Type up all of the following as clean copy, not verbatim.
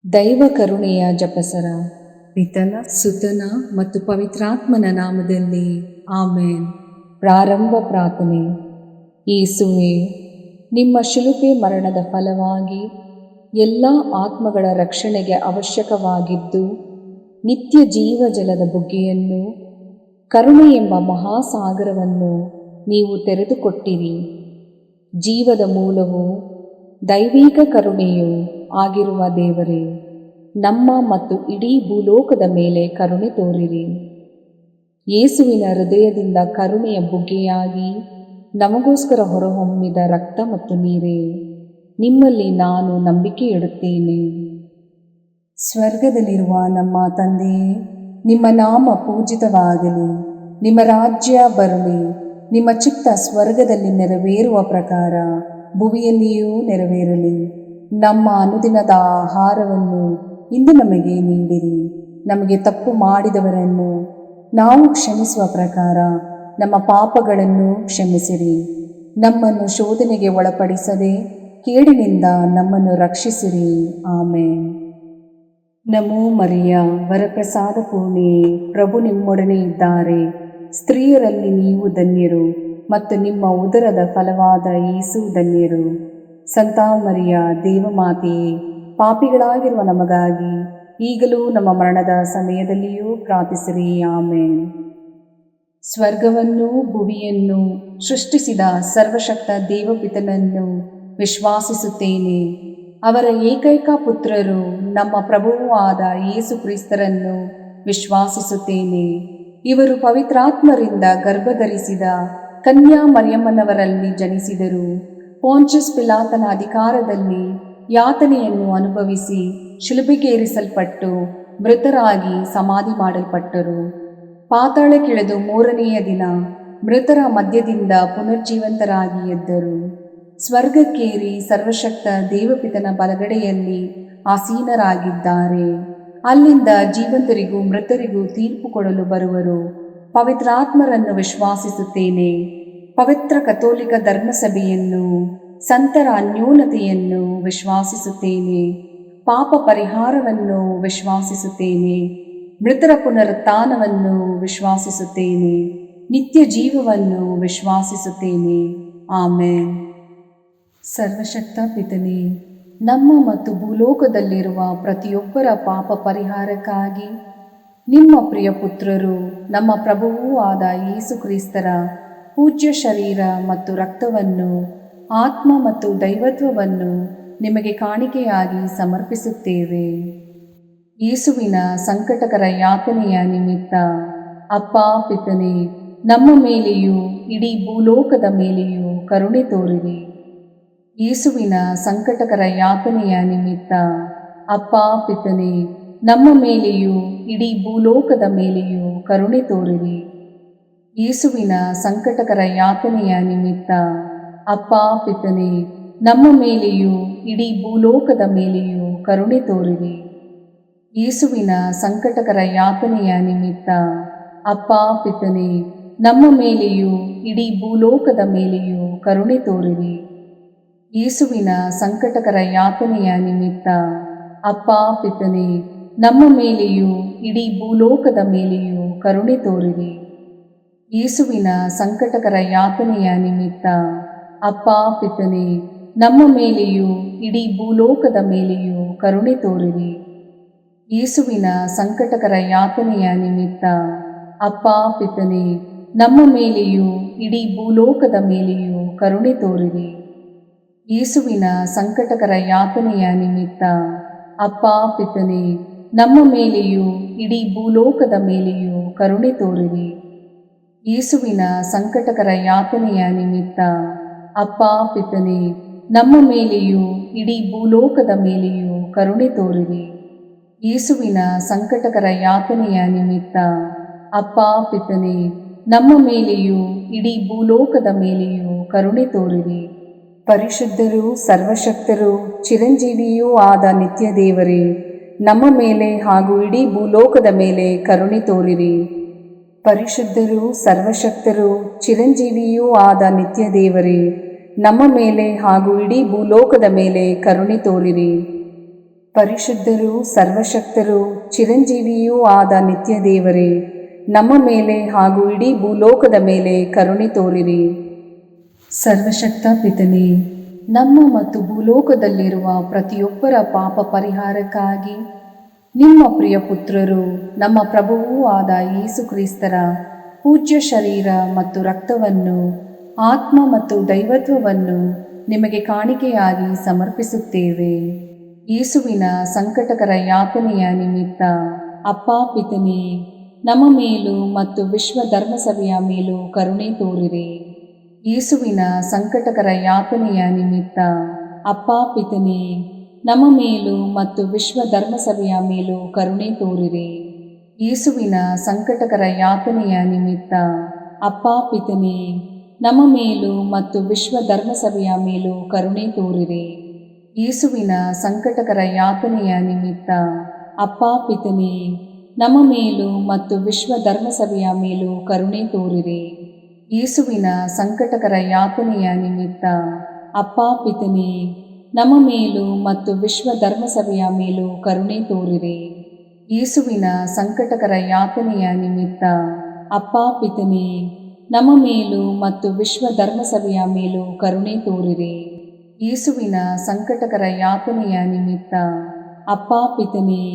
ದೈವ ಕರುಣೆಯ ಜಪಸರ. ಪಿತನ ಸುತನ ಮತ್ತು ಪವಿತ್ರಾತ್ಮನ ನಾಮದಲ್ಲಿ ಆಮೇನ್. ಪ್ರಾರಂಭ ಪ್ರಾರ್ಥನೆ. ಯೇಸುವೆ, ನಿಮ್ಮ ಶಿಲುಬೆ ಮರಣದ ಫಲವಾಗಿ ಎಲ್ಲ ಆತ್ಮಗಳ ರಕ್ಷಣೆಗೆ ಅವಶ್ಯಕವಾಗಿದ್ದು ನಿತ್ಯ ಜೀವಜಲದ ಬುಗ್ಗೆಯನ್ನು, ಕರುಣೆ ಎಂಬ ಮಹಾಸಾಗರವನ್ನು ನೀವು ತೆರೆದುಕೊಟ್ಟಿರಿ. ಜೀವದ ಮೂಲವು ದೈವಿಕ ಕರುಣೆಯು ಆಗಿರುವ ದೇವರೇ, ನಮ್ಮ ಮತ್ತು ಇಡೀ ಭೂಲೋಕದ ಮೇಲೆ ಕರುಣೆ ತೋರಿರಿ. ಯೇಸುವಿನ ಹೃದಯದಿಂದ ಕರುಣೆಯ ಬುಗ್ಗೆಯಾಗಿ ನಮಗೋಸ್ಕರ ಹೊರಹೊಮ್ಮಿದ ರಕ್ತ ಮತ್ತು ನೀರೇ, ನಿಮ್ಮಲ್ಲಿ ನಾನು ನಂಬಿಕೆ ಇಡುತ್ತೇನೆ. ಸ್ವರ್ಗದಲ್ಲಿರುವ ನಮ್ಮ ತಂದೆಯೇ, ನಿಮ್ಮ ನಾಮ ಪೂಜಿತವಾಗಲಿ, ನಿಮ್ಮ ರಾಜ್ಯ ಬರಲಿ, ನಿಮ್ಮ ಚಿತ್ತ ಸ್ವರ್ಗದಲ್ಲಿ ನೆರವೇರುವ ಪ್ರಕಾರ ಭುವಿಯಲ್ಲಿಯೂ ನೆರವೇರಲಿ. ನಮ್ಮ ಅನುದಿನದ ಆಹಾರವನ್ನು ಇಂದು ನಮಗೆ ನೀಡಿರಿ. ನಮಗೆ ತಪ್ಪು ಮಾಡಿದವರನ್ನು ನಾವು ಕ್ಷಮಿಸುವ ಪ್ರಕಾರ ನಮ್ಮ ಪಾಪಗಳನ್ನು ಕ್ಷಮಿಸಿರಿ. ನಮ್ಮನ್ನು ಶೋಧನೆಗೆ ಒಳಪಡಿಸದೆ ಕೇಡಿನಿಂದ ನಮ್ಮನ್ನು ರಕ್ಷಿಸಿರಿ. ಆಮೇನ್. ನಮೋ ಮರಿಯ, ವರಪ್ರಸಾದ ಪೂರ್ಣಿಯೇ, ಪ್ರಭು ನಿಮ್ಮೊಡನೆ ಇದ್ದಾರೆ. ಸ್ತ್ರೀಯರಲ್ಲಿ ನೀವು ಧನ್ಯರು ಮತ್ತು ನಿಮ್ಮ ಉದರದ ಫಲವಾದ ಯೇಸು ಧನ್ಯರು. ಸಂತ ಮರಿಯ, ದೇವಮಾತೆಯೇ, ಪಾಪಿಗಳಾಗಿರುವ ನಮಗಾಗಿ ಈಗಲೂ ನಮ್ಮ ಮರಣದ ಸಮಯದಲ್ಲಿಯೂ ಪ್ರಾರ್ಥಿಸಿರಿ. ಆಮೇನ್. ಸ್ವರ್ಗವನ್ನು ಭುವಿಯನ್ನು ಸೃಷ್ಟಿಸಿದ ಸರ್ವಶಕ್ತ ದೇವಪಿತನನ್ನು ವಿಶ್ವಾಸಿಸುತ್ತೇನೆ. ಅವರ ಏಕೈಕ ಪುತ್ರರು ನಮ್ಮ ಪ್ರಭುವೂ ಆದ ಯೇಸು ಕ್ರಿಸ್ತರನ್ನು ವಿಶ್ವಾಸಿಸುತ್ತೇನೆ. ಇವರು ಪವಿತ್ರಾತ್ಮರಿಂದ ಗರ್ಭಧರಿಸಿದ ಕನ್ಯಾ ಮರಿಯಮ್ಮನವರಲ್ಲಿ ಜನಿಸಿದರು. ಪೋಂಚಸ್ ಪಿಲಾತನ ಅಧಿಕಾರದಲ್ಲಿ ಯಾತನೆಯನ್ನು ಅನುಭವಿಸಿ ಶಿಲುಬೆಗೇರಿಸಲ್ಪಟ್ಟು ಮೃತರಾಗಿ ಸಮಾಧಿ ಮಾಡಲ್ಪಟ್ಟರು. ಪಾತಾಳಕ್ಕಿಳಿದು ಮೂರನೆಯ ದಿನ ಮೃತರ ಮಧ್ಯದಿಂದ ಪುನರ್ಜೀವಂತರಾಗಿ ಎದ್ದರು. ಸ್ವರ್ಗಕ್ಕೇರಿ ಸರ್ವಶಕ್ತ ದೇವಪಿತನ ಬಲಗಡೆಯಲ್ಲಿ ಆಸೀನರಾಗಿದ್ದಾರೆ. ಅಲ್ಲಿಂದ ಜೀವಂತರಿಗೂ ಮೃತರಿಗೂ ತೀರ್ಪು ಕೊಡಲು ಬರುವರು. ಪವಿತ್ರಾತ್ಮರನ್ನು ವಿಶ್ವಾಸಿಸುತ್ತೇನೆ. ಪವಿತ್ರ ಕಥೋಲಿಕ ಧರ್ಮಸಭೆಯನ್ನು, ಸಂತರ ಅನ್ಯೋನ್ಯತೆಯನ್ನು ವಿಶ್ವಾಸಿಸುತ್ತೇನೆ. ಪಾಪ ಪರಿಹಾರವನ್ನು ವಿಶ್ವಾಸಿಸುತ್ತೇನೆ. ಮೃತರ ಪುನರುತ್ಥಾನವನ್ನು ವಿಶ್ವಾಸಿಸುತ್ತೇನೆ. ನಿತ್ಯ ಜೀವವನ್ನು ವಿಶ್ವಾಸಿಸುತ್ತೇನೆ. ಆಮೇನ್. ಸರ್ವಶಕ್ತ ಪಿತನೇ, ನಮ್ಮ ಮತ್ತು ಭೂಲೋಕದಲ್ಲಿರುವ ಪ್ರತಿಯೊಬ್ಬರ ಪಾಪ ಪರಿಹಾರಕ್ಕಾಗಿ ನಿಮ್ಮ ಪ್ರಿಯ ಪುತ್ರರು, ನಮ್ಮ ಪ್ರಭುವೂ ಆದ ಯೇಸು ಕ್ರಿಸ್ತರ ಪೂಜ್ಯ ಶರೀರ ಮತ್ತು ರಕ್ತವನ್ನು, ಆತ್ಮ ಮತ್ತು ದೈವತ್ವವನ್ನು ನಿಮಗೆ ಕಾಣಿಕೆಯಾಗಿ ಸಮರ್ಪಿಸುತ್ತೇವೆ. ಯೇಸುವಿನ ಸಂಕಟಕರ ಯಾತನೆಯ ನಿಮಿತ್ತ ಅಪ್ಪ ಪಿತನೇ, ನಮ್ಮ ಮೇಲೆಯೂ ಇಡೀ ಭೂಲೋಕದ ಮೇಲೆಯೂ ಕರುಣೆ ತೋರಿರಿ. ಯೇಸುವಿನ ಸಂಕಟಕರ ಯಾತನೆಯ ನಿಮಿತ್ತ ಅಪ್ಪ ಪಿತನೇ, ನಮ್ಮ ಮೇಲೆಯೂ ಇಡೀ ಭೂಲೋಕದ ಮೇಲೆಯೂ ಕರುಣೆ ತೋರಿರಿ. ಯೇಸುವಿನ ಸಂಕಟಕರ ಯಾತನೆಯ ನಿಮಿತ್ತ ಅಪ್ಪ ಪಿತನೇ, ನಮ್ಮ ಮೇಲೆಯೂ ಇಡೀ ಭೂಲೋಕದ ಮೇಲೆಯೂ ಕರುಣೆ ತೋರಿರಿ. ಯೇಸುವಿನ ಸಂಕಟಕರ ಯಾತನೆಯ ನಿಮಿತ್ತ ಅಪ್ಪ ಪಿತನೇ, ನಮ್ಮ ಮೇಲೆಯೂ ಇಡೀ ಭೂಲೋಕದ ಮೇಲೆಯೂ ಕರುಣೆ ತೋರಿರಿ. ಯೇಸುವಿನ ಸಂಕಟಕರ ಯಾತನೆಯ ನಿಮಿತ್ತ ಅಪ್ಪ ಪಿತನೇ, ನಮ್ಮ ಮೇಲೆಯೂ ಇಡೀ ಭೂಲೋಕದ ಮೇಲೆಯೂ ಕರುಣೆ ತೋರಿರಿ. ಯೇಸುವಿನ ಸಂಕಟಕರ ಯಾತನೆಯ ನಿಮಿತ್ತ ಅಪ್ಪ ಪಿತನೇ, ನಮ್ಮ ಮೇಲೆಯೂ ಇಡೀ ಭೂಲೋಕದ ಮೇಲೆಯೂ ಕರುಣೆ ತೋರಿರಿ. ಯೇಸುವಿನ ಸಂಕಟಕರ ಯಾತನೆಯ ನಿಮಿತ್ತ ಅಪ್ಪ ಪಿತನೇ, ನಮ್ಮ ಮೇಲೆಯೂ ಇಡೀ ಭೂಲೋಕದ ಮೇಲೆಯೂ ಕರುಣೆ ತೋರಿರಿ. ಯೇಸುವಿನ ಸಂಕಟಕರ ಯಾತನೆಯ ನಿಮಿತ್ತ ಅಪ್ಪ ಪಿತನೇ, ನಮ್ಮ ಮೇಲೆಯೂ ಇಡೀ ಭೂಲೋಕದ ಮೇಲೆಯೂ ಕರುಣೆ ತೋರಿರಿ. ಯೇಸುವಿನ ಸಂಕಟಕರ ಯಾತನೆಯ ನಿಮಿತ್ತ ಅಪ್ಪ ಪಿತನೇ, ನಮ್ಮ ಮೇಲೆಯೂ ಇಡೀ ಭೂಲೋಕದ ಮೇಲೆಯೂ ಕರುಣೆ ತೋರಿರಿ. ಯೇಸುವಿನ ಸಂಕಟಕರ ಯಾತನೆಯ ನಿಮಿತ್ತ ಅಪ್ಪ ಪಿತನೇ, ನಮ್ಮ ಮೇಲೆಯೂ ಇಡೀ ಭೂಲೋಕದ ಮೇಲೆಯೂ ಕರುಣೆ ತೋರಿರಿ. ಪರಿಶುದ್ಧರೂ ಸರ್ವಶಕ್ತರೂ ಚಿರಂಜೀವಿಯೂ ಆದ ನಿತ್ಯ ದೇವರೇ, ನಮ್ಮ ಮೇಲೆ ಹಾಗೂ ಇಡೀ ಭೂಲೋಕದ ಮೇಲೆ ಕರುಣೆ ತೋರಿರಿ. ಪರಿಶುದ್ಧರೂ ಸರ್ವಶಕ್ತರೂ ಚಿರಂಜೀವಿಯೂ ಆದ ನಿತ್ಯ ದೇವರೇ, ನಮ್ಮ ಮೇಲೆ ಹಾಗೂ ಇಡೀ ಭೂಲೋಕದ ಮೇಲೆ ಕರುಣೆ ತೋರಿರಿ. ಪರಿಶುದ್ಧರೂ ಸರ್ವಶಕ್ತರೂ ಚಿರಂಜೀವಿಯೂ ಆದ ನಿತ್ಯ ದೇವರೇ, ನಮ್ಮ ಮೇಲೆ ಹಾಗೂ ಇಡೀ ಭೂಲೋಕದ ಮೇಲೆ ಕರುಣೆ ತೋರಿರಿ. ಸರ್ವಶಕ್ತ ಪಿತನೇ, ನಮ್ಮ ಮತ್ತು ಭೂಲೋಕದಲ್ಲಿರುವ ಪ್ರತಿಯೊಬ್ಬರ ಪಾಪ ಪರಿಹಾರಕ್ಕಾಗಿ ನಿಮ್ಮ ಪ್ರಿಯ ಪುತ್ರರು ನಮ್ಮ ಪ್ರಭುವೂ ಆದ ಯೇಸು ಕ್ರಿಸ್ತರ ಪೂಜ್ಯ ಶರೀರ ಮತ್ತು ರಕ್ತವನ್ನು, ಆತ್ಮ ಮತ್ತು ದೈವತ್ವವನ್ನು ನಿಮಗೆ ಕಾಣಿಕೆಯಾಗಿ ಸಮರ್ಪಿಸುತ್ತೇವೆ. ಯೇಸುವಿನ ಸಂಕಟಕರ ಯಾತನೆಯ ನಿಮಿತ್ತ ಅಪ್ಪಾ ಪಿತನೇ, ನಮ್ಮ ಮೇಲೂ ಮತ್ತು ವಿಶ್ವ ಧರ್ಮಸಭೆಯ ಮೇಲೂ ಕರುಣೆ ತೋರಿರಿ. ಯೇಸುವಿನ ಸಂಕಟಕರ ಯಾತನೆಯ ನಿಮಿತ್ತ ಅಪ್ಪಾ ಪಿತನೇ, ನಮ್ಮ ಮೇಲೂ ಮತ್ತು ವಿಶ್ವ ಧರ್ಮಸಭೆಯ ಮೇಲೂ ಕರುಣೆ ತೋರಿರಿ. ಯೇಸುವಿನ ಸಂಕಟಕರ ಯಾತನೆಯ ನಿಮಿತ್ತ ಅಪ್ಪಾ ಪಿತನೇ, ನಮ್ಮ ಮೇಲೂ ಮತ್ತು ವಿಶ್ವ ಧರ್ಮಸಭೆಯ ಮೇಲೂ ಕರುಣೆ ತೋರಿರಿ. ಯೇಸುವಿನ ಸಂಕಟಕರ ಯಾತನೆಯ ನಿಮಿತ್ತ ಅಪ್ಪಾ ಪಿತನೇ, ನಮ್ಮ ಮೇಲೂ ಮತ್ತು ವಿಶ್ವ ಧರ್ಮಸಭೆಯ ಮೇಲೂ ಕರುಣೆ ತೋರಿರಿ. ಯೇಸುವಿನ ಸಂಕಟಕರ ಯಾತನೆಯ ನಿಮಿತ್ತ ಅಪ್ಪಾ ಪಿತನೇ, ನಮ್ಮ ಮೇಲೂ ಮತ್ತು ವಿಶ್ವ ಧರ್ಮಸಭೆಯ ಮೇಲೂ ಕರುಣೆ ತೋರಿರಿ. ಯೇಸುವಿನ ಸಂಕಟಕರ ಯಾತನೆಯ ನಿಮಿತ್ತ ಅಪ್ಪಾ ಪಿತನೇ, ನಮ್ಮ ಮೇಲೂ ಮತ್ತು ವಿಶ್ವ ಧರ್ಮಸಭೆಯ ಮೇಲೂ ಕರುಣೆ ತೋರಿರಿ. ಯೇಸುವಿನ ಸಂಕಟಕರ ಯಾತನೆಯ ನಿಮಿತ್ತ ಅಪ್ಪಾ ಪಿತನೇ,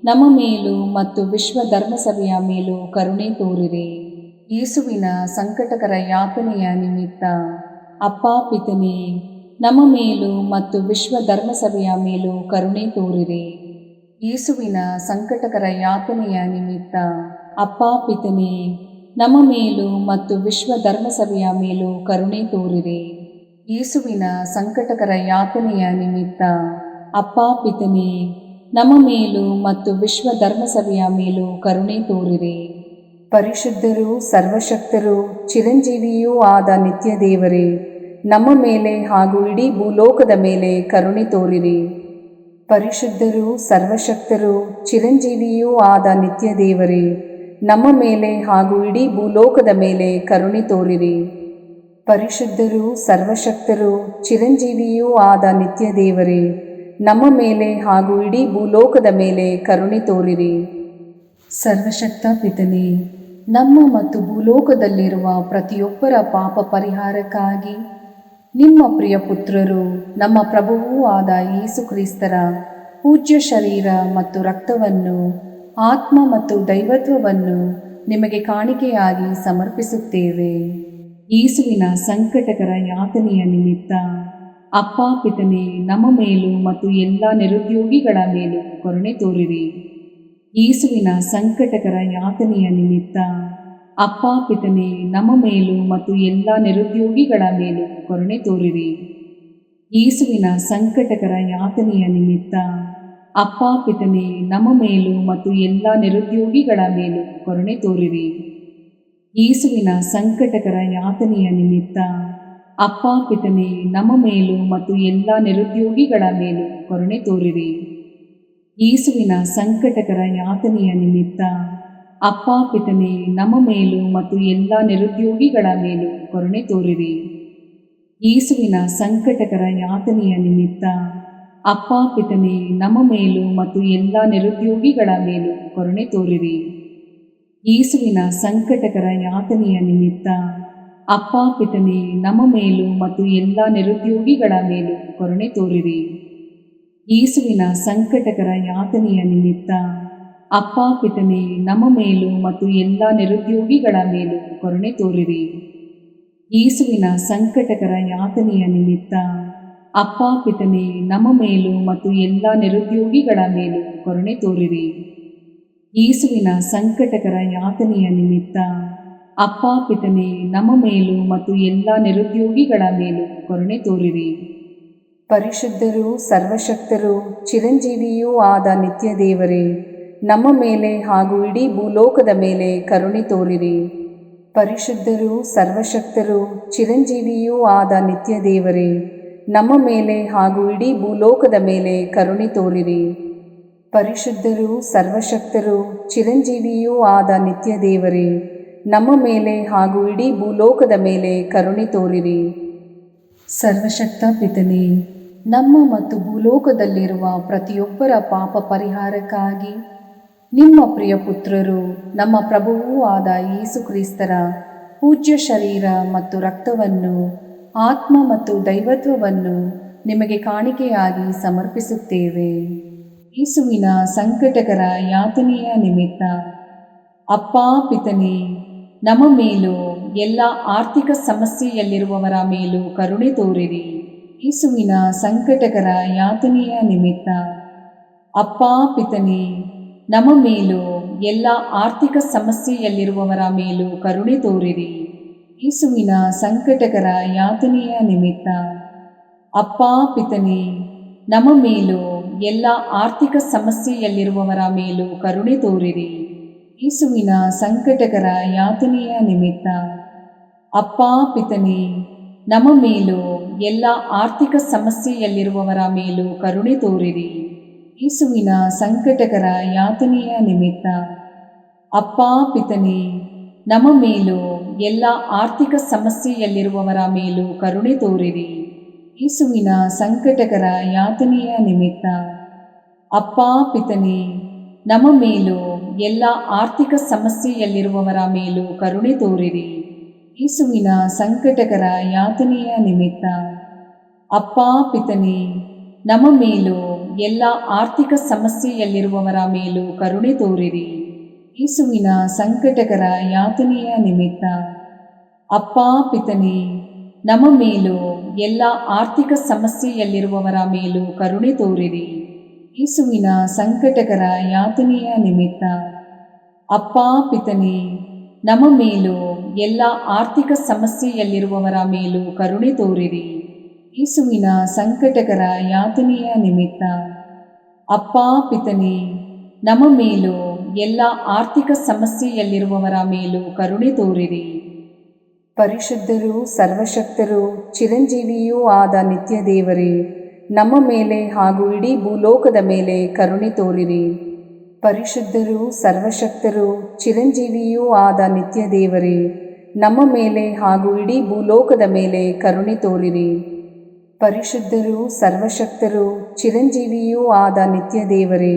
ನಮ್ಮ ಮೇಲೂ ಮತ್ತು ವಿಶ್ವ ಧರ್ಮಸಭೆಯ ಮೇಲೂ ಕರುಣೆ ತೋರಿರಿ. ಯೇಸುವಿನ ಸಂಕಟಕರ ಯಾತನೆಯ ನಿಮಿತ್ತ ಅಪ್ಪಾ ಪಿತನೇ, ನಮ್ಮ ಮೇಲೂ ಮತ್ತು ವಿಶ್ವ ಧರ್ಮಸಭೆಯ ಮೇಲೂ ಕರುಣೆ ತೋರಿರಿ. ಯೇಸುವಿನ ಸಂಕಟಕರ ಯಾತನೆಯ ನಿಮಿತ್ತ ಅಪ್ಪಾ ಪಿತನೇ, ನಮ್ಮ ಮೇಲೂ ಮತ್ತು ವಿಶ್ವ ಧರ್ಮಸಭೆಯ ಮೇಲೂ ಕರುಣೆ ತೋರಿರಿ. ಯೇಸುವಿನ ಸಂಕಟಕರ ಯಾತನೆಯ ನಿಮಿತ್ತ ಅಪ್ಪಾ ಪಿತನೇ, ನಮ್ಮ ಮೇಲೂ ಮತ್ತು ವಿಶ್ವ ಧರ್ಮಸಭೆಯ ಮೇಲೂ ಕರುಣೆ ತೋರಿರಿ. ಪರಿಶುದ್ಧರೂ ಸರ್ವಶಕ್ತರೂ ಚಿರಂಜೀವಿಯೂ ಆದ ನಿತ್ಯ ದೇವರೇ, ನಮ್ಮ ಮೇಲೆ ಹಾಗೂ ಇಡೀ ಭೂಲೋಕದ ಮೇಲೆ ಕರುಣೆ ತೋರಿರಿ. ಪರಿಶುದ್ಧರೂ ಸರ್ವಶಕ್ತರೂ ಚಿರಂಜೀವಿಯೂ ಆದ ನಿತ್ಯ ದೇವರೇ, ನಮ್ಮ ಮೇಲೆ ಹಾಗೂ ಇಡೀ ಭೂಲೋಕದ ಮೇಲೆ ಕರುಣೆ ತೋರಿರಿ. ಪರಿಶುದ್ಧರೂ ಸರ್ವಶಕ್ತರೂ ಚಿರಂಜೀವಿಯೂ ಆದ ನಿತ್ಯ ದೇವರೇ, ನಮ್ಮ ಮೇಲೆ ಹಾಗೂ ಇಡೀ ಭೂಲೋಕದ ಮೇಲೆ ಕರುಣೆ ತೋರಿರಿ. ಸರ್ವಶಕ್ತ ಪಿತನೇ, ನಮ್ಮ ಮತ್ತು ಭೂಲೋಕದಲ್ಲಿರುವ ಪ್ರತಿಯೊಬ್ಬರ ಪಾಪ ಪರಿಹಾರಕ್ಕಾಗಿ ನಿಮ್ಮ ಪ್ರಿಯ ಪುತ್ರರು ನಮ್ಮ ಪ್ರಭುವೂ ಆದ ಯೇಸು ಕ್ರಿಸ್ತರ ಪೂಜ್ಯ ಶರೀರ ಮತ್ತು ರಕ್ತವನ್ನು, ಆತ್ಮ ಮತ್ತು ದೈವತ್ವವನ್ನು ನಿಮಗೆ ಕಾಣಿಕೆಯಾಗಿ ಸಮರ್ಪಿಸುತ್ತೇವೆ. ಯೇಸುವಿನ ಸಂಕಟಕರ ಯಾತನೆಯ ನಿಮಿತ್ತ ಅಪ್ಪಾ ಪಿತನೇ, ನಮ್ಮ ಮೇಲೂ ಮತ್ತು ಎಲ್ಲ ನಿರುದ್ಯೋಗಿಗಳ ಮೇಲೂ ಕರುಣೆ ತೋರಿರಿ. ಯೇಸುವಿನ ಸಂಕಟಕರ ಯಾತನೆಯ ನಿಮಿತ್ತ ಅಪ್ಪಾ ಪಿತನೇ, ನಮ್ಮ ಮೇಲೂ ಮತ್ತು ಎಲ್ಲ ನಿರುದ್ಯೋಗಿಗಳ ಮೇಲೂ ಕರುಣೆ ತೋರಿರಿ. ಯೇಸುವಿನ ಸಂಕಟಕರ ಯಾತನೆಯ ನಿಮಿತ್ತ ಅಪ್ಪಾ ಪಿತನೇ, ನಮ್ಮ ಮೇಲೂ ಮತ್ತು ಎಲ್ಲ ನಿರುದ್ಯೋಗಿಗಳ ಮೇಲೂ ಕರುಣೆ ತೋರಿರಿ. ಯೇಸುವಿನ ಸಂಕಟಕರ ಯಾತನೆಯ ನಿಮಿತ್ತ ಅಪ್ಪಾ ಪಿತನೇ, ನಮ್ಮ ಮೇಲೂ ಮತ್ತು ಎಲ್ಲ ನಿರುದ್ಯೋಗಿಗಳ ಮೇಲೂ ಕರುಣೆ ತೋರಿರಿ. ಯೇಸುವಿನ ಸಂಕಟಕರ ಯಾತನೆಯ ನಿಮಿತ್ತ ಅಪ್ಪಾ ಪಿತನೇ, ನಮ್ಮ ಮೇಲೂ ಮತ್ತು ಎಲ್ಲ ನಿರುದ್ಯೋಗಿಗಳ ಮೇಲೂ ಕರುಣೆ ತೋರಿರಿ. ಯೇಸುವಿನ ಸಂಕಟಕರ ಯಾತನೆಯ ನಿಮಿತ್ತ ಅಪ್ಪಾ ಪಿತನೇ, ನಮ್ಮ ಮೇಲೂ ಮತ್ತು ಎಲ್ಲ ನಿರುದ್ಯೋಗಿಗಳ ಮೇಲೂ ಕರುಣೆ ತೋರಿರಿ. ಯೇಸುವಿನ ಸಂಕಟಕರ ಯಾತನೆಯ ನಿಮಿತ್ತ ಅಪ್ಪಾ ಪಿತನೇ, ನಮ್ಮ ಮೇಲೂ ಮತ್ತು ಎಲ್ಲ ನಿರುದ್ಯೋಗಿಗಳ ಮೇಲೂ ಕರುಣೆ ತೋರಿರಿ. ಯೇಸುವಿನ ಸಂಕಟಕರ ಯಾತನೆಯ ನಿಮಿತ್ತ ಅಪ್ಪಾ ಪಿತನೇ, ನಮ್ಮ ಮೇಲೂ ಮತ್ತು ಎಲ್ಲ ನಿರುದ್ಯೋಗಿಗಳ ಮೇಲೂ ಕರುಣೆ ತೋರಿರಿ. ಯೇಸುವಿನ ಸಂಕಟಕರ ಯಾತನೆಯ ನಿಮಿತ್ತ ಅಪ್ಪಾ ಪಿತನೇ, ನಮ್ಮ ಮೇಲೂ ಮತ್ತು ಎಲ್ಲ ನಿರುದ್ಯೋಗಿಗಳ ಮೇಲೂ ಕರುಣೆ ತೋರಿರಿ. ಯೇಸುವಿನ ಸಂಕಟಕರ ಯಾತನೆಯ ನಿಮಿತ್ತ ಅಪ್ಪಾ ಪಿತನೇ, ನಮ್ಮ ಮೇಲೂ ಮತ್ತು ಎಲ್ಲ ನಿರುದ್ಯೋಗಿಗಳ ಮೇಲೂ ಕರುಣೆ ತೋರಿರಿ. ಪರಿಶುದ್ಧರೂ ಸರ್ವಶಕ್ತರೂ ಚಿರಂಜೀವಿಯೂ ಆದ ನಿತ್ಯ ದೇವರೇ, ನಮ್ಮ ಮೇಲೆ ಹಾಗೂ ಇಡೀ ಭೂಲೋಕದ ಮೇಲೆ ಕರುಣೆ ತೋರಿರಿ. ಪರಿಶುದ್ಧರೂ ಸರ್ವಶಕ್ತರೂ ಚಿರಂಜೀವಿಯೂ ಆದ ನಿತ್ಯ ದೇವರೇ, ನಮ್ಮ ಮೇಲೆ ಹಾಗೂ ಇಡೀ ಭೂಲೋಕದ ಮೇಲೆ ಕರುಣೆ ತೋರಿರಿ. ಪರಿಶುದ್ಧರೂ ಸರ್ವಶಕ್ತರೂ ಚಿರಂಜೀವಿಯೂ ಆದ ನಿತ್ಯ ದೇವರೇ, ನಮ್ಮ ಮೇಲೆ ಹಾಗೂ ಇಡೀ ಭೂಲೋಕದ ಮೇಲೆ ಕರುಣೆ ತೋರಿರಿ. ಸರ್ವಶಕ್ತ ಪಿತನೇ, ನಮ್ಮ ಮತ್ತು ಭೂಲೋಕದಲ್ಲಿರುವ ಪ್ರತಿಯೊಬ್ಬರ ಪಾಪ ಪರಿಹಾರಕ್ಕಾಗಿ ನಿಮ್ಮ ಪ್ರಿಯ ಪುತ್ರರು ನಮ್ಮ ಪ್ರಭುವೂ ಆದ ಯೇಸು ಕ್ರಿಸ್ತರ ಪೂಜ್ಯ ಶರೀರ ಮತ್ತು ರಕ್ತವನ್ನು, ಆತ್ಮ ಮತ್ತು ದೈವತ್ವವನ್ನು ನಿಮಗೆ ಕಾಣಿಕೆಯಾಗಿ ಸಮರ್ಪಿಸುತ್ತೇವೆ. ಯೇಸುವಿನ ಸಂಕಟಕರ ಯಾತನೆಯ ನಿಮಿತ್ತ ಅಪ್ಪಾ ಪಿತನೇ, ನಮ್ಮ ಮೇಲೂ ಎಲ್ಲ ಆರ್ಥಿಕ ಸಮಸ್ಯೆಯಲ್ಲಿರುವವರ ಮೇಲೂ ಕರುಣೆ ತೋರಿರಿ. ಯೇಸುವಿನ ಸಂಕಟಕರ ಯಾತನೆಯ ನಿಮಿತ್ತ ಅಪ್ಪಾ ಪಿತನೇ, ನಮ್ಮ ಮೇಲೂ ಎಲ್ಲ ಆರ್ಥಿಕ ಸಮಸ್ಯೆಯಲ್ಲಿರುವವರ ಮೇಲೂ ಕರುಣೆ ತೋರಿರಿ. ಯೇಸುವಿನ ಸಂಕಟಕರ ಯಾತನೆಯ ನಿಮಿತ್ತ ಅಪ್ಪಾ ಪಿತನೇ, ನಮ್ಮ ಮೇಲೂ ಎಲ್ಲ ಆರ್ಥಿಕ ಸಮಸ್ಯೆಯಲ್ಲಿರುವವರ ಮೇಲೂ ಕರುಣೆ ತೋರಿರಿ. ಯೇಸುವಿನ ಸಂಕಟಕರ ಯಾತನೆಯ ನಿಮಿತ್ತ ಅಪ್ಪಾ ಪಿತನೇ, ನಮ್ಮ ಮೇಲೂ ಎಲ್ಲ ಆರ್ಥಿಕ ಸಮಸ್ಯೆಯಲ್ಲಿರುವವರ ಮೇಲೂ ಕರುಣೆ ತೋರಿರಿ. ಯೇಸುವಿನ ಸಂಕಟಕರ ಯಾತನೆಯ ನಿಮಿತ್ತ ಅಪ್ಪಾ ಪಿತನೇ, ನಮ್ಮ ಮೇಲೂ ಎಲ್ಲ ಆರ್ಥಿಕ ಸಮಸ್ಯೆಯಲ್ಲಿರುವವರ ಮೇಲೂ ಕರುಣೆ ತೋರಿರಿ. ಯೇಸುವಿನ ಸಂಕಟಕರ ಯಾತನೆಯ ನಿಮಿತ್ತ ಅಪ್ಪಾ ಪಿತನೇ, ನಮ್ಮ ಮೇಲೂ ಎಲ್ಲ ಆರ್ಥಿಕ ಸಮಸ್ಯೆಯಲ್ಲಿರುವವರ ಮೇಲೂ ಕರುಣೆ ತೋರಿರಿ. ಯೇಸುವಿನ ಸಂಕಟಕರ ಯಾತನೆಯ ನಿಮಿತ್ತ ಅಪ್ಪಾ ಪಿತನೇ, ನಮ್ಮ ಮೇಲೂ ಎಲ್ಲ ಆರ್ಥಿಕ ಸಮಸ್ಯೆಯಲ್ಲಿರುವವರ ಮೇಲೂ ಕರುಣೆ ತೋರಿರಿ. ಯೇಸುವಿನ ಸಂಕಟಕರ ಯಾತನೆಯ ನಿಮಿತ್ತ ಅಪ್ಪಾ ಪಿತನೇ, ನಮ್ಮ ಮೇಲೂ ಎಲ್ಲ ಆರ್ಥಿಕ ಸಮಸ್ಯೆಯಲ್ಲಿರುವವರ ಮೇಲೂ ಕರುಣೆ ತೋರಿರಿ. ಯೇಸುವಿನ ಸಂಕಟಕರ ಯಾತನೆಯ ನಿಮಿತ್ತ ಅಪ್ಪಾ ಪಿತನೇ, ನಮ್ಮ ಮೇಲೂ ಎಲ್ಲ ಆರ್ಥಿಕ ಸಮಸ್ಯೆಯಲ್ಲಿರುವವರ ಮೇಲೂ ಕರುಣೆ ತೋರಿರಿ. ಯೇಸುವಿನ ಸಂಕಟಕರ ಯಾತನೆಯ ನಿಮಿತ್ತ ಅಪ್ಪಾ ಪಿತನೇ, ನಮ್ಮ ಮೇಲೂ ಎಲ್ಲ ಆರ್ಥಿಕ ಸಮಸ್ಯೆಯಲ್ಲಿರುವವರ ಮೇಲೂ ಕರುಣೆ ತೋರಿರಿ. ಪರಿಶುದ್ಧರೂ ಸರ್ವಶಕ್ತರೂ ಚಿರಂಜೀವಿಯೂ ಆದ ನಿತ್ಯ ದೇವರೇ, ನಮ್ಮ ಮೇಲೆ ಹಾಗೂ ಇಡೀ ಭೂಲೋಕದ ಮೇಲೆ ಕರುಣೆ ತೋರಿರಿ. ಪರಿಶುದ್ಧರೂ ಸರ್ವಶಕ್ತರೂ ಚಿರಂಜೀವಿಯೂ ಆದ ನಿತ್ಯ ದೇವರೇ, ನಮ್ಮ ಮೇಲೆ ಹಾಗೂ ಇಡೀ ಭೂಲೋಕದ ಮೇಲೆ ಕರುಣೆ ತೋರಿರಿ. ಪರಿಶುದ್ಧರೂ ಸರ್ವಶಕ್ತರೂ ಚಿರಂಜೀವಿಯೂ ಆದ ನಿತ್ಯ ದೇವರೇ,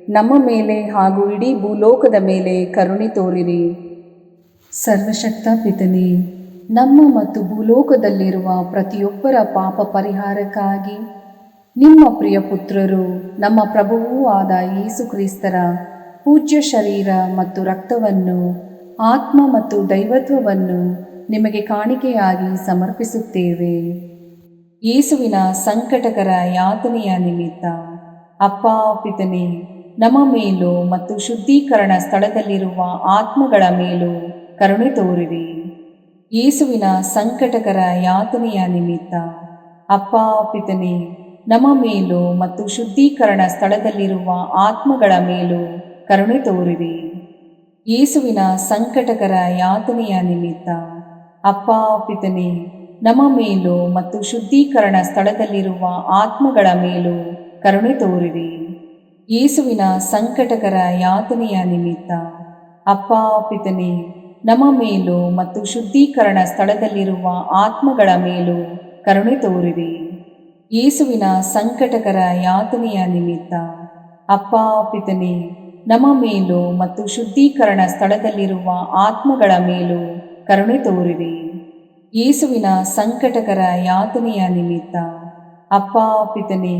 ನಮ್ಮ ಮೇಲೆ ಹಾಗೂ ಇಡೀ ಭೂಲೋಕದ ಮೇಲೆ ಕರುಣೆ ತೋರಿರಿ. ಸರ್ವಶಕ್ತ ಪಿತನೇ, ನಮ್ಮ ಮತ್ತು ಭೂಲೋಕದಲ್ಲಿರುವ ಪ್ರತಿಯೊಬ್ಬರ ಪಾಪ ಪರಿಹಾರಕ್ಕಾಗಿ ನಿಮ್ಮ ಪ್ರಿಯ ಪುತ್ರರು ನಮ್ಮ ಪ್ರಭುವೂ ಆದ ಯೇಸು ಕ್ರಿಸ್ತರ ಪೂಜ್ಯ ಶರೀರ ಮತ್ತು ರಕ್ತವನ್ನು, ಆತ್ಮ ಮತ್ತು ದೈವತ್ವವನ್ನು ನಿಮಗೆ ಕಾಣಿಕೆಯಾಗಿ ಸಮರ್ಪಿಸುತ್ತೇವೆ. ಯೇಸುವಿನ ಸಂಕಟಕರ ಯಾತನೆಯ ನಿಮಿತ್ತ ಅಪ್ಪಾ ಪಿತನೇ, ನಮ್ಮ ಮೇಲೂ ಮತ್ತು ಶುದ್ಧೀಕರಣ ಸ್ಥಳದಲ್ಲಿರುವ ಆತ್ಮಗಳ ಮೇಲೂ ಕರುಣೆ ತೋರಿರಿ. ಯೇಸುವಿನ ಸಂಕಟಕರ ಯಾತನೆಯ ನಿಮಿತ್ತ ಅಪ್ಪಾ ಪಿತನೇ, ನಮ್ಮ ಮೇಲೂ ಮತ್ತು ಶುದ್ಧೀಕರಣ ಸ್ಥಳದಲ್ಲಿರುವ ಆತ್ಮಗಳ ಮೇಲೂ ಕರುಣೆ ತೋರಿರಿ. ಯೇಸುವಿನ ಸಂಕಟಕರ ಯಾತನೆಯ ನಿಮಿತ್ತ ಅಪ್ಪಾ ಪಿತನೇ, ನಮ್ಮ ಮೇಲೂ ಮತ್ತು ಶುದ್ಧೀಕರಣ ಸ್ಥಳದಲ್ಲಿರುವ ಆತ್ಮಗಳ ಮೇಲೂ ಕರುಣೆ ತೋರಿರಿ. ಯೇಸುವಿನ ಸಂಕಟಕರ ಯಾತನೆಯ ನಿಮಿತ್ತ ಅಪ್ಪಾ ಪಿತನೇ, ನಮ್ಮ ಮೇಲೂ ಮತ್ತು ಶುದ್ಧೀಕರಣ ಸ್ಥಳದಲ್ಲಿರುವ ಆತ್ಮಗಳ ಮೇಲೂ ಕರುಣೆ ತೋರಿರಿ. ಯೇಸುವಿನ ಸಂಕಟಕರ ಯಾತನೆಯ ನಿಮಿತ್ತ ಅಪ್ಪಾ ಪಿತನೇ, ನಮ್ಮ ಮೇಲೂ ಮತ್ತು ಶುದ್ಧೀಕರಣ ಸ್ಥಳದಲ್ಲಿರುವ ಆತ್ಮಗಳ ಮೇಲೂ ಕರುಣೆ ತೋರಿರಿ. ಯೇಸುವಿನ ಸಂಕಟಕರ ಯಾತನೆಯ ನಿಮಿತ್ತ ಅಪ್ಪಾ ಪಿತನೇ,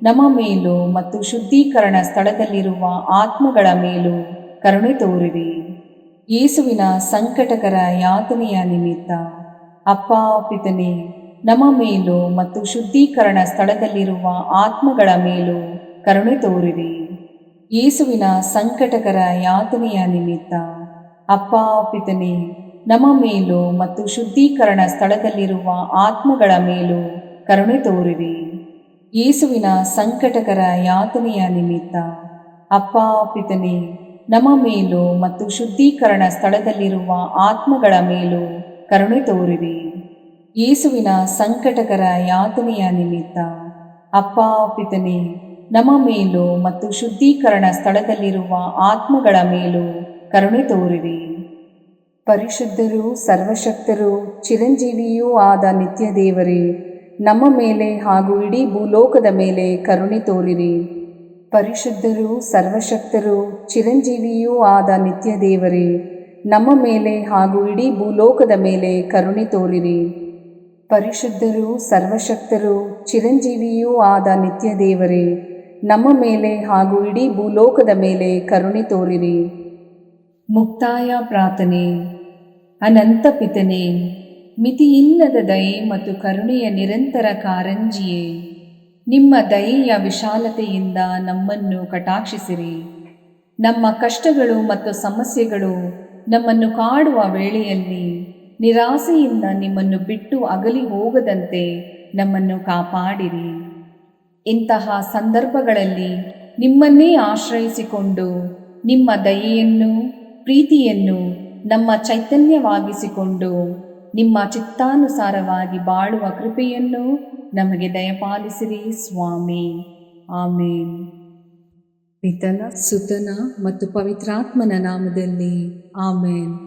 ನಮ್ಮ ಮೇಲೂ ಮತ್ತು ಶುದ್ಧೀಕರಣ ಸ್ಥಳದಲ್ಲಿರುವ ಆತ್ಮಗಳ ಮೇಲೂ ಕರುಣೆ ತೋರಿರಿ. ಯೇಸುವಿನ ಸಂಕಟಕರ ಯಾತನೆಯ ನಿಮಿತ್ತ ಅಪ್ಪಾ ಪಿತನೇ, ನಮ್ಮ ಮೇಲೂ ಮತ್ತು ಶುದ್ಧೀಕರಣ ಸ್ಥಳದಲ್ಲಿರುವ ಆತ್ಮಗಳ ಮೇಲೂ ಕರುಣೆ ತೋರಿರಿ. ಯೇಸುವಿನ ಸಂಕಟಕರ ಯಾತನೆಯ ನಿಮಿತ್ತ ಅಪ್ಪಾ ಪಿತನೇ, ನಮ್ಮ ಮೇಲೂ ಮತ್ತು ಶುದ್ಧೀಕರಣ ಸ್ಥಳದಲ್ಲಿರುವ ಆತ್ಮಗಳ ಮೇಲೂ ಕರುಣೆ ತೋರಿರಿ. ಯೇಸುವಿನ ಸಂಕಟಕರ ಯಾತನೆಯ ನಿಮಿತ್ತ ಅಪ್ಪಾ ಪಿತನೇ, ನಮ್ಮ ಮೇಲೂ ಮತ್ತು ಶುದ್ಧೀಕರಣ ಸ್ಥಳದಲ್ಲಿರುವ ಆತ್ಮಗಳ ಮೇಲೂ ಕರುಣೆ ತೋರಿರಿ. ಯೇಸುವಿನ ಸಂಕಟಕರ ಯಾತನೆಯ ನಿಮಿತ್ತ ಅಪ್ಪಾ ಪಿತನೇ, ನಮ್ಮ ಮೇಲೂ ಮತ್ತು ಶುದ್ಧೀಕರಣ ಸ್ಥಳದಲ್ಲಿರುವ ಆತ್ಮಗಳ ಮೇಲೂ ಕರುಣೆ ತೋರಿರಿ. ಪರಿಶುದ್ಧರೂ ಸರ್ವಶಕ್ತರೂ ಚಿರಂಜೀವಿಯೂ ಆದ ನಿತ್ಯ ದೇವರೇ, ನಮ್ಮ ಮೇಲೆ ಹಾಗೂ ಇಡೀ ಭೂಲೋಕದ ಮೇಲೆ ಕರುಣೆ ತೋರಿರಿ. ಪರಿಶುದ್ಧರೂ ಸರ್ವಶಕ್ತರೂ ಚಿರಂಜೀವಿಯೂ ಆದ ನಿತ್ಯ ದೇವರೇ, ನಮ್ಮ ಮೇಲೆ ಹಾಗೂ ಇಡೀ ಭೂಲೋಕದ ಮೇಲೆ ಕರುಣೆ ತೋರಿರಿ. ಪರಿಶುದ್ಧರೂ ಸರ್ವಶಕ್ತರೂ ಚಿರಂಜೀವಿಯೂ ಆದ ನಿತ್ಯ ದೇವರೇ, ನಮ್ಮ ಮೇಲೆ ಹಾಗೂ ಇಡೀ ಭೂಲೋಕದ ಮೇಲೆ ಕರುಣೆ ತೋರಿರಿ. ಮುಕ್ತಾಯ ಪ್ರಾರ್ಥನೆ. ಅನಂತ ಪಿತನೇ, ಮಿತಿಯಿಲ್ಲದ ದಯೆ ಮತ್ತು ಕರುಣೆಯ ನಿರಂತರ ಕಾರಂಜಿಯೇ, ನಿಮ್ಮ ದಯೆಯ ವಿಶಾಲತೆಯಿಂದ ನಮ್ಮನ್ನು ಕಟಾಕ್ಷಿಸಿರಿ. ನಮ್ಮ ಕಷ್ಟಗಳು ಮತ್ತು ಸಮಸ್ಯೆಗಳು ನಮ್ಮನ್ನು ಕಾಡುವ ವೇಳೆಯಲ್ಲಿ ನಿರಾಸೆಯಿಂದ ನಿಮ್ಮನ್ನು ಬಿಟ್ಟು ಅಗಲಿ ಹೋಗದಂತೆ ನಮ್ಮನ್ನು ಕಾಪಾಡಿರಿ. ಇಂತಹ ಸಂದರ್ಭಗಳಲ್ಲಿ ನಿಮ್ಮನ್ನೇ ಆಶ್ರಯಿಸಿಕೊಂಡು ನಿಮ್ಮ ದಯೆಯನ್ನು ಪ್ರೀತಿಯನ್ನು ನಮ್ಮ ಚೈತನ್ಯವಾಗಿಸಿಕೊಂಡು ನಿಮ್ಮ ಚಿತ್ತಾನುಸಾರವಾಗಿ ಬಾಳುವ ಕೃಪೆಯನ್ನು ನಮಗೆ ದಯಪಾಲಿಸಿರಿ ಸ್ವಾಮಿ. ಆಮೇನ್. ಪಿತನ ಸುತನ ಮತ್ತು ಪವಿತ್ರಾತ್ಮನ ನಾಮದಲ್ಲಿ ಆಮೇನ್.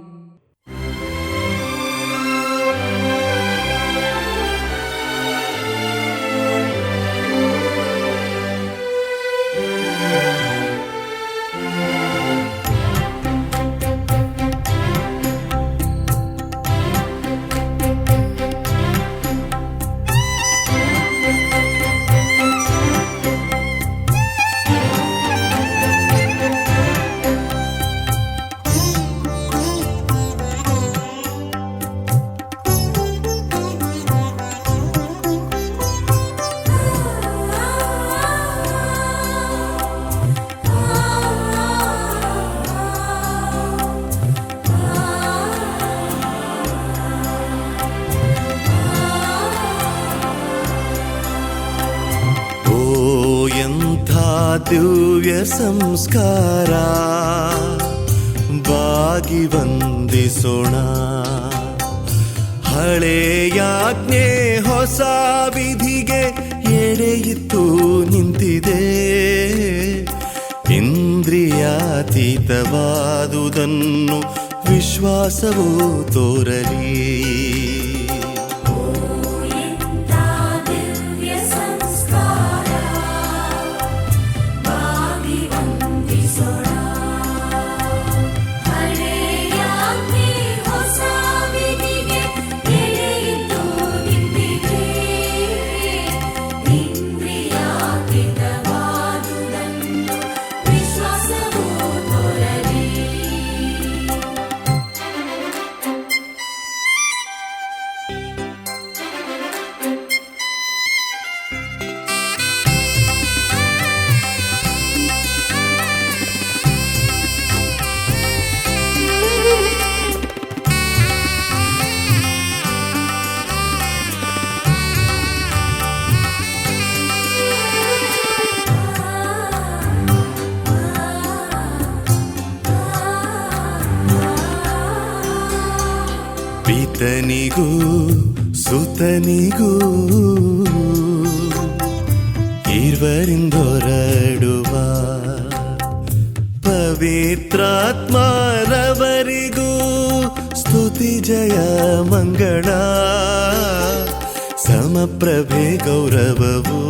ದಿವ್ಯ ಸಂಸ್ಕಾರ ಬಾಗಿ ವಂದಿಸೋಣ. ಹಳೆಯಾಜ್ಞೆ ಹೊಸ ವಿಧಿಗೆ ಎಡೆಯಿತ್ತು ನಿಂತಿದೆ. ಇಂದ್ರಿಯಾತೀತವಾದುದನ್ನು ವಿಶ್ವಾಸವು ತೋರಲಿ. ಪಿತನಿಗೂ ಸುತನಿಗೂ ಇರುವರಿಂದೊರಡುವ ಪವಿತ್ರಾತ್ಮರವರಿಗೂ ಸ್ತುತಿ ಜಯ ಮಂಗಳ. ಸಮಪ್ರಭೆ ಗೌರವವು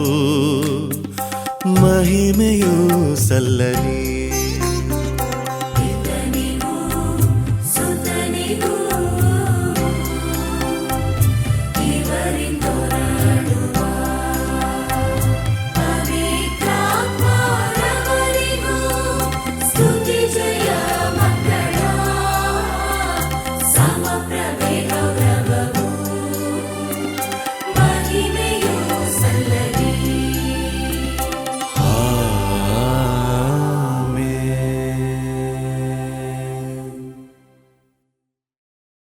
ಮಹಿಮೆಯೂ ಸಲ್ಲಲಿ.